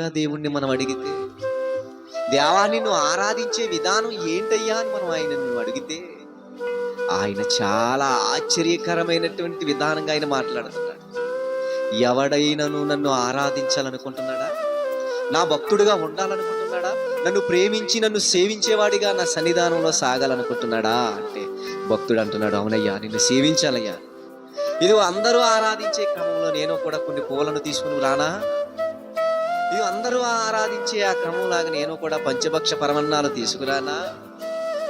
భక్తులుగా దేవుణ్ణి మనం అడిగితే, దేవా నిన్ను ఆరాధించే విధానం ఏంటయ్యా అని మనం ఆయనను అడిగితే, ఆయన చాలా ఆశ్చర్యకరమైనటువంటి విధానంగా ఆయన మాట్లాడుతున్నాడు. ఎవడైనను నన్ను ఆరాధించాలనుకుంటున్నాడా, నా భక్తుడిగా ఉండాలనుకుంటున్నాడా, నన్ను ప్రేమించి నన్ను సేవించేవాడిగా నా సన్నిధానంలో సాగాలనుకుంటున్నాడా అంటే భక్తుడు అంటున్నాడు, అవునయ్యా నిన్ను సేవించాలయ్యా. ఇది అందరూ ఆరాధించే క్రమంలో నేను కూడా కొన్ని పూలను తీసుకుని రానా, ఇది అందరూ ఆరాధించే ఆ క్రమంలాగా నేను కూడా పంచభక్ష పరమన్నాలు తీసుకురానా,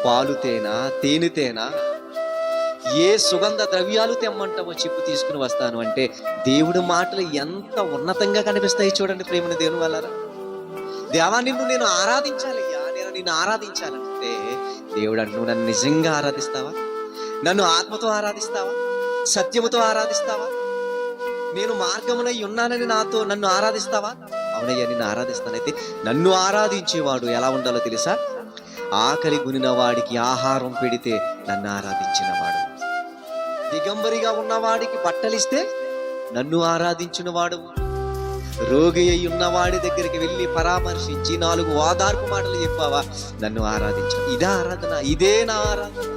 పాలు తేనా తేనె తేనా, ఏ సుగంధ ద్రవ్యాలు తెమ్మంటామో చెప్పు తీసుకుని వస్తాను అంటే దేవుడి మాటలు ఎంత ఉన్నతంగా కనిపిస్తాయి చూడండి ప్రేమని దేవుని వల్లరా. దేవా నిన్ను నేను ఆరాధించాలయ్యా, నేను నిన్ను ఆరాధించాలంటే దేవుడు అంటూ నన్ను నిజంగా ఆరాధిస్తావా, నన్ను ఆత్మతో ఆరాధిస్తావా, సత్యముతో ఆరాధిస్తావా, నేను మార్గమునై ఉన్నానని నన్ను ఆరాధిస్తావా? అవునయ్యా నిన్ను ఆరాధిస్తానైతే నన్ను ఆరాధించేవాడు ఎలా ఉండాలో తెలుసా, ఆకలి గునిన వాడికి ఆహారం పెడితే నన్ను ఆరాధించినవాడు, దిగంబరిగా ఉన్నవాడికి బట్టలిస్తే నన్ను ఆరాధించిన వాడు, రోగి అయి ఉన్నవాడి దగ్గరికి వెళ్ళి పరామర్శించి 4 ఓదార్పు మాటలు చెప్పావా, నన్ను ఆరాధించు. ఇదా ఆరాధన, ఇదే నా ఆరాధన,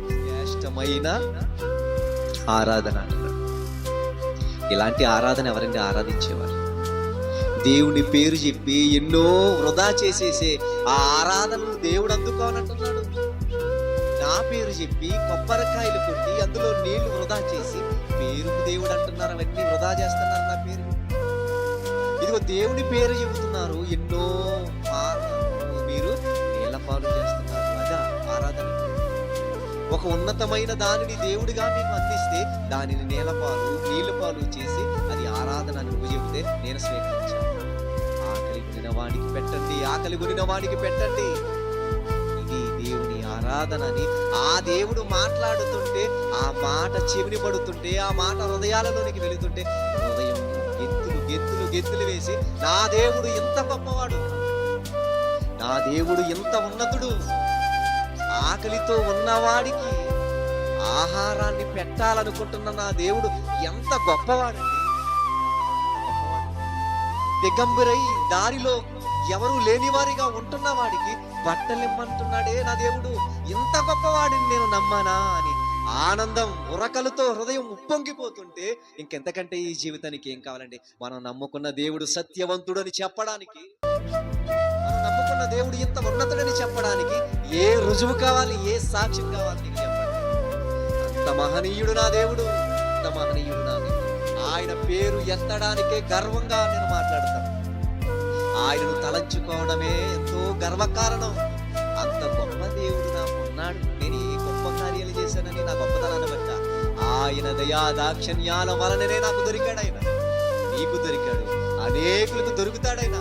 శ్రేష్టమైన ఆరాధన. ఇలాంటి ఆరాధన ఎవరండి ఆరాధించేవారు? దేవుని పేరు చెప్పి ఎన్నో వృధా చేసేసే ఆ ఆరాధనను దేవుడు అందుకోవాలంటున్నాడు. నా పేరు చెప్పి కొబ్బరికాయలు కొట్టి అందులో నీళ్లు వృధా చేసి పేరుకు దేవుడు అంటున్నారు, అవన్నీ వృధా చేస్తున్నారు నా పేరు. ఇదిగో దేవుని పేరు చెబుతున్నారు, ఎన్నో మీరు నీళ్ల పాలు చేస్తున్నారు. అదా ఆరాధన. ఒక ఉన్నతమైన దానిని దేవుడిగా మీకు అందిస్తే దానిని నీళ్ళ పాలు చేసి అది ఆరాధన నువ్వు చెబితే నేను స్వీకరించాను. ఆకలి గునిన వాడికి పెట్టండి, ఆకలి గునిన వాడికి పెట్టండి, ఇది దేవుని ఆరాధన అని ఆ దేవుడు మాట్లాడుతుంటే, ఆ మాట చెవిని పడుతుంటే, ఆ మాట హృదయాలలోనికి వెళుతుంటే హృదయం గెంతులు గెంతులు గెంతులు వేసి నా దేవుడు ఎంత గొప్పవాడు, నా దేవుడు ఎంత ఉన్నతుడు, ఆకలితో ఉన్నవాడికి ఆహారాన్ని పెట్టాలనుకుంటున్న నా దేవుడు ఎంత గొప్పవాడండి. దిగంబరై దారిలో ఎవరు లేనివారిగా ఉంటున్న వాడికి బట్టలిమ్మంటున్నాడే నా దేవుడు, ఇంత గొప్పవాడిని నేను నమ్మానా అని ఆనందం ఉరకలతో హృదయం ఉప్పొంగిపోతుంటే ఇంకెంతకంటే ఈ జీవితానికి ఏం కావాలండి? మనం నమ్ముకున్న దేవుడు సత్యవంతుడని చెప్పడానికి, మనం నమ్ముకున్న దేవుడు ఇంత ఉన్నతుడని చెప్పడానికి ఏ రుజువు కావాలి, ఏ సాక్ష్యం కావాలి నీకు చెప్పండి? అంత మహనీయుడు నా దేవుడు, అంత మహనీయుడు నా దేవుడు. ఆయన పేరు ఎత్తడానికే గర్వంగా నేను మాట్లాడతాను. ఆయనను తలంచుకోవడమే ఎంతో గర్వకారణం. అంత గొప్ప దేవుడు నాకు ఉన్నాడు. నేను ఏ గొప్ప కార్యాలు చేశానని నా గొప్పతనాన్ని బట్ట ఆయన దయా దాక్షిణ్యాల వలననే నాకు దొరికాడు. ఆయన నీకు దొరికాడు, అనేకులకు దొరుకుతాడు ఆయన.